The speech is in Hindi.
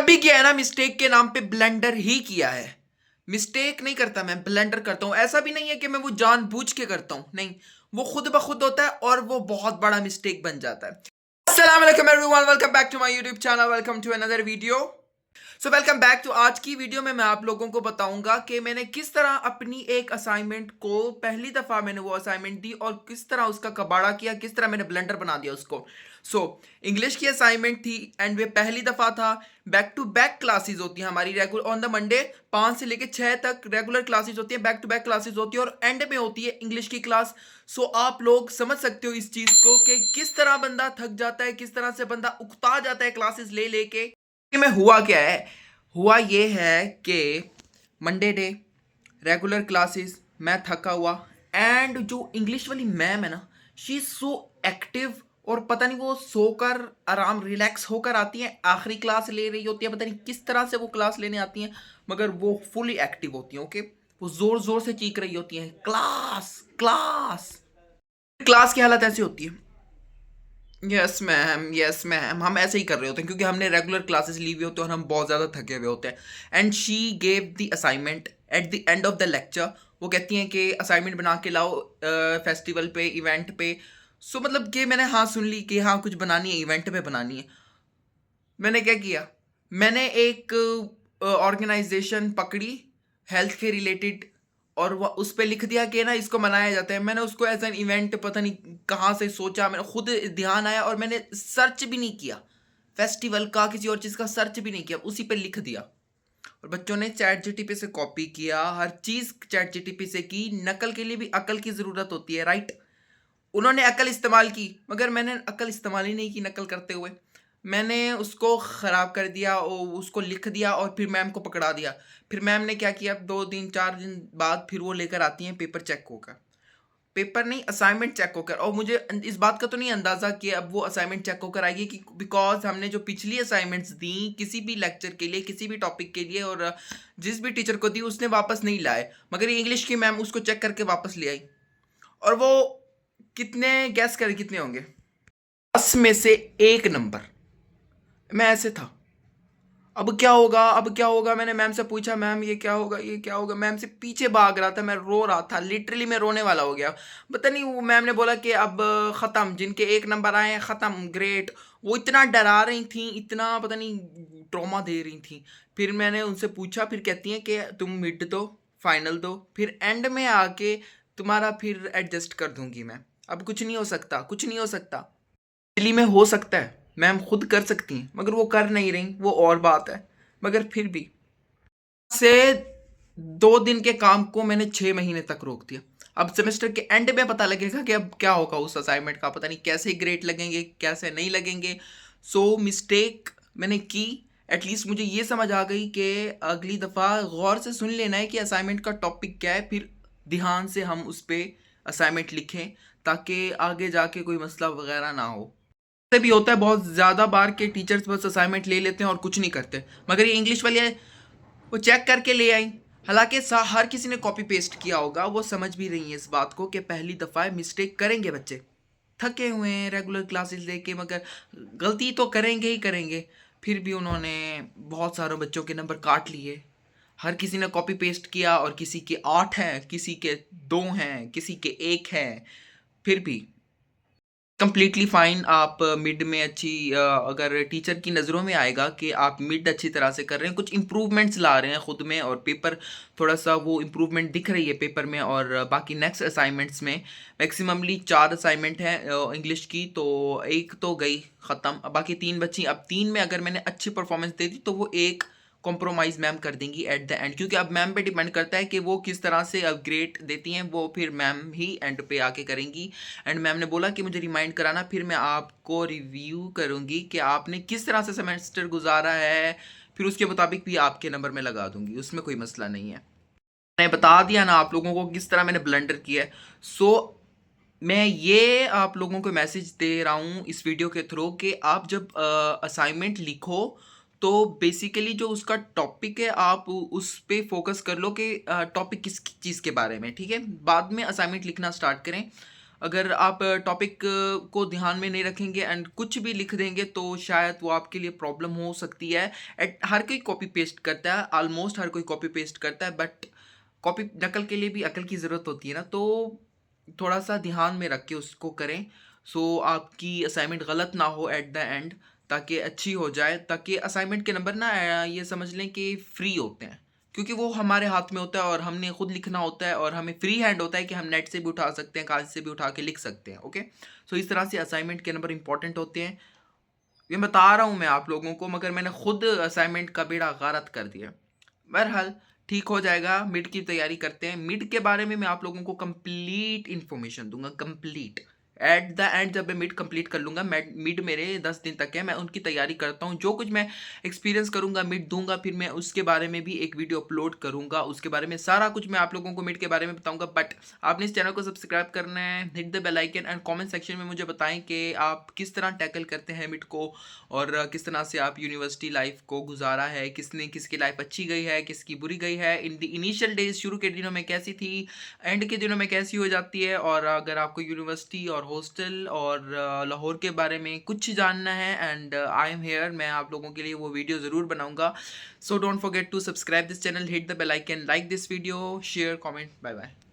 जब भी किया है ना मिस्टेक के नाम पे ब्लेंडर ही किया है। मिस्टेक नहीं करता मैं, ब्लेंडर करता हूँ। ऐसा भी नहीं है कि मैं वो जानबूझ के करता हूँ, नहीं, वो खुद ब खुद होता है और वो बहुत बड़ा मिस्टेक बन जाता है। अस्सलाम वालेकुम everyone, welcome back to my YouTube channel, welcome to another video. So welcome back. तो आज की वीडियो में मैं आप लोगों को बताऊंगा कि मैंने किस तरह अपनी एक असाइनमेंट को, पहली दफ़ा मैंने वो असाइनमेंट दी और किस तरह उसका कबाड़ा किया, किस तरह मैंने ब्लेंडर बना दिया उसको। सो इंग्लिश की असाइनमेंट थी एंड वे पहली दफ़ा था। बैक टू बैक क्लासेस होती हैं हमारी रेगुलर ऑन द मंडे, 5 से लेकर 6 तक रेगुलर क्लासेस होती है, बैक टू बैक क्लासेस होती है और एंड में होती है इंग्लिश की क्लास। सो आप लोग समझ सकते हो इस चीज़ को कि किस तरह बंदा थक जाता है, किस तरह से बंदा उकता जाता है क्लासेस ले लेके। में हुआ क्या है, हुआ ये है कि मंडे डे रेगुलर क्लासेस, मैं थका हुआ एंड जो इंग्लिश वाली मैम है ना, शी इज सो एक्टिव। और पता नहीं वो सोकर आराम रिलैक्स होकर आती हैं, आखिरी क्लास ले रही होती है, पता नहीं किस तरह से वो क्लास लेने आती हैं, मगर वो फुली एक्टिव होती हैं। ओके, वो जोर जोर से चीख रही होती हैं, क्लास क्लास। क्लास की हालत ऐसी होती है, यस मैम यस मैम, हम ऐसे ही कर रहे होते हैं क्योंकि हमने रेगुलर क्लासेस ली हुई होती है और हम बहुत ज़्यादा थके हुए होते हैं। And she gave the assignment at the end of the lecture. वो कहती हैं कि असाइनमेंट बना के लाओ फेस्टिवल पे, इवेंट पे। सो मतलब कि मैंने हाँ सुन ली कि हाँ कुछ बनानी है, इवेंट पे बनानी है। मैंने क्या किया, मैंने एक ऑर्गेनाइजेशन पकड़ी हेल्थ के रिलेटेड और वह उस पर लिख दिया कि ना इसको मनाया जाता है। मैंने उसको एज एन इवेंट पता नहीं कहाँ से सोचा, मैंने खुद ध्यान आया और मैंने सर्च भी नहीं किया फेस्टिवल का, किसी और चीज़ का सर्च भी नहीं किया, उसी पे लिख दिया। और बच्चों ने चैट जीटीपी से कॉपी किया, हर चीज़ चैट जीटीपी से की। नकल के लिए भी अकल की ज़रूरत होती है, राइट। उन्होंने अकल इस्तेमाल की मगर मैंने अकल इस्तेमाल ही नहीं की नकल करते हुए। मैंने उसको ख़राब कर दिया और उसको लिख दिया और फिर मैम को पकड़ा दिया। फिर मैम ने क्या किया, 2 दिन 4 दिन बाद फिर वो लेकर आती हैं पेपर चेक होकर, पेपर नहीं असाइनमेंट चेक होकर। और मुझे इस बात का तो नहीं अंदाज़ा कि अब वो असाइनमेंट चेक होकर आएगी, कि बिकॉज हमने जो पिछली असाइनमेंट्स दी किसी भी लेक्चर के लिए, किसी भी टॉपिक के लिए, और जिस भी टीचर को दी उसने वापस नहीं लाए, मगर ये इंग्लिश की मैम उसको चेक करके वापस ले आई। और वो कितने, गैस करें कितने होंगे, 10 में से 1 नंबर। मैं ऐसे था, अब क्या होगा अब क्या होगा। मैंने मैम से पूछा, मैम ये क्या होगा ये क्या होगा। मैम से पीछे भाग रहा था, मैं रो रहा था, लिटरली मैं रोने वाला हो गया। पता नहीं वो मैम ने बोला कि अब ख़त्म, जिनके 1 नंबर आए हैं ख़त्म, ग्रेट। वो इतना डरा रही थी, इतना पता नहीं ट्रॉमा दे रही थी। फिर मैंने उनसे पूछा, फिर कहती हैं कि तुम मिड दो, फाइनल दो, फिर एंड में आके तुम्हारा फिर एडजस्ट कर दूंगी मैं। अब कुछ नहीं हो सकता, कुछ नहीं हो सकता। दिल्ली में हो सकता है, मैम खुद कर सकती हैं मगर वो कर नहीं रही, वो और बात है। मगर फिर भी से 2 दिन के काम को मैंने 6 महीने तक रोक दिया। अब सेमेस्टर के एंड में पता लगेगा कि अब क्या होगा उस असाइनमेंट का, पता नहीं कैसे ग्रेड लगेंगे कैसे नहीं लगेंगे। सो मिस्टेक मैंने की, एटलीस्ट मुझे ये समझ आ गई कि अगली दफ़ा गौर से सुन लेना है कि असाइनमेंट का टॉपिक क्या है, फिर ध्यान से हम उस पर असाइनमेंट लिखें ताकि आगे जाके कोई मसला वगैरह ना हो। से भी होता है बहुत ज़्यादा बार के टीचर्स बस असाइनमेंट ले लेते हैं और कुछ नहीं करते, मगर ये इंग्लिश वाली है वो चेक करके ले आई। हालांकि हर किसी ने कॉपी पेस्ट किया होगा, वो समझ भी रही है इस बात को कि पहली दफ़ा मिस्टेक करेंगे बच्चे, थके हुए हैं रेगुलर क्लासेस लेके, मगर गलती तो करेंगे ही करेंगे। फिर भी उन्होंने बहुत सारे बच्चों के नंबर काट लिए। हर किसी ने कॉपी पेस्ट किया और किसी के 8 हैं, किसी के 2 हैं, किसी के 1 हैं। फिर भी कंप्लीटली फाइन। आप मिड में अच्छी अगर टीचर की नज़रों में आएगा कि आप मिड अच्छी तरह से कर रहे हैं, कुछ इम्प्रूवमेंट्स ला रहे हैं ख़ुद में, और पेपर थोड़ा सा वो इम्प्रूवमेंट दिख रही है पेपर में। और बाकी नेक्स्ट असाइनमेंट्स में मैक्सिममली 4 असाइनमेंट हैं इंग्लिश की, तो एक तो गई ख़त्म, अब बाकी 3 बची। अब 3 में अगर मैंने अच्छी परफॉर्मेंस दे दी तो वो एक कॉम्प्रोमाइज़ मैम कर देंगी एट द एंड, क्योंकि अब मैम पे डिपेंड करता है कि वो किस तरह से अब ग्रेड देती हैं, वो फिर मैम ही एंड पे आके करेंगी। एंड मैम ने बोला कि मुझे रिमाइंड कराना, फिर मैं आपको रिव्यू करूँगी कि आपने किस तरह से सेमेस्टर गुजारा है, फिर उसके मुताबिक भी आपके नंबर में लगा दूँगी, उसमें कोई मसला नहीं है। मैंने बता दिया ना आप लोगों को किस तरह मैंने ब्लंडर किया है। सो मैं ये आप लोगों को मैसेज दे रहा हूँ इस वीडियो के थ्रू कि आप जब असाइनमेंट लिखो तो बेसिकली जो उसका टॉपिक है आप उस पे फोकस कर लो कि टॉपिक किस चीज़ के बारे में, ठीक है। बाद में असाइनमेंट लिखना स्टार्ट करें। अगर आप टॉपिक को ध्यान में नहीं रखेंगे एंड कुछ भी लिख देंगे तो शायद वो आपके लिए प्रॉब्लम हो सकती है। हर कोई कॉपी पेस्ट करता है, ऑलमोस्ट हर कोई कॉपी पेस्ट करता है, बट कॉपी नकल के लिए भी अकल की ज़रूरत होती है ना, तो थोड़ा सा ध्यान में रख के उसको करें। सो आपकी असाइनमेंट गलत ना हो एट द एंड, ताकि अच्छी हो जाए, ताकि असाइनमेंट के नंबर ना ये समझ लें कि फ्री होते हैं, क्योंकि वो हमारे हाथ में होता है और हमने खुद लिखना होता है और हमें फ्री हैंड होता है कि हम नेट से भी उठा सकते हैं, कागज से भी उठा के लिख सकते हैं। ओके, सो इस तरह से असाइनमेंट के नंबर इंपॉर्टेंट होते हैं। ये बता रहा हूँ मैं आप लोगों को, मगर मैंने खुद असाइनमेंट का बेड़ा गारत कर दिया। बहरहाल ठीक हो जाएगा। मिड की तैयारी करते हैं। मिड के बारे में मैं आप लोगों को कंप्लीट इन्फॉर्मेशन दूंगा, कंप्लीट एट द एंड। जब मैं मिड कंप्लीट कर लूँगा, मिड मेरे 10 दिन तक है, मैं उनकी तैयारी करता हूँ, जो कुछ मैं एक्सपीरियंस करूँगा मिड दूंगा, फिर मैं उसके बारे में भी एक वीडियो अपलोड करूँगा, उसके बारे में सारा कुछ मैं आप लोगों को मिड के बारे में बताऊँगा। बट आपने इस चैनल को सब्सक्राइब करना है, hit the bell icon and comment section में मुझे बताएं कि आप किस तरह टैकल करते हैं मिड को, और किस तरह से आप यूनिवर्सिटी लाइफ को गुजारा है, किसने किसकी लाइफ अच्छी गई है, किसकी बुरी गई है, इन द इनिशियल डेज शुरू के दिनों में कैसी थी, एंड के दिनों में कैसी हो जाती है। और अगर आपको यूनिवर्सिटी और हॉस्टल और लाहौर के बारे में कुछ जानना है, एंड आई एम हेयर, मैं आप लोगों के लिए वो वीडियो ज़रूर बनाऊंगा। So don't forget to subscribe this channel, hit the bell icon, like this video, share, comment. Bye bye.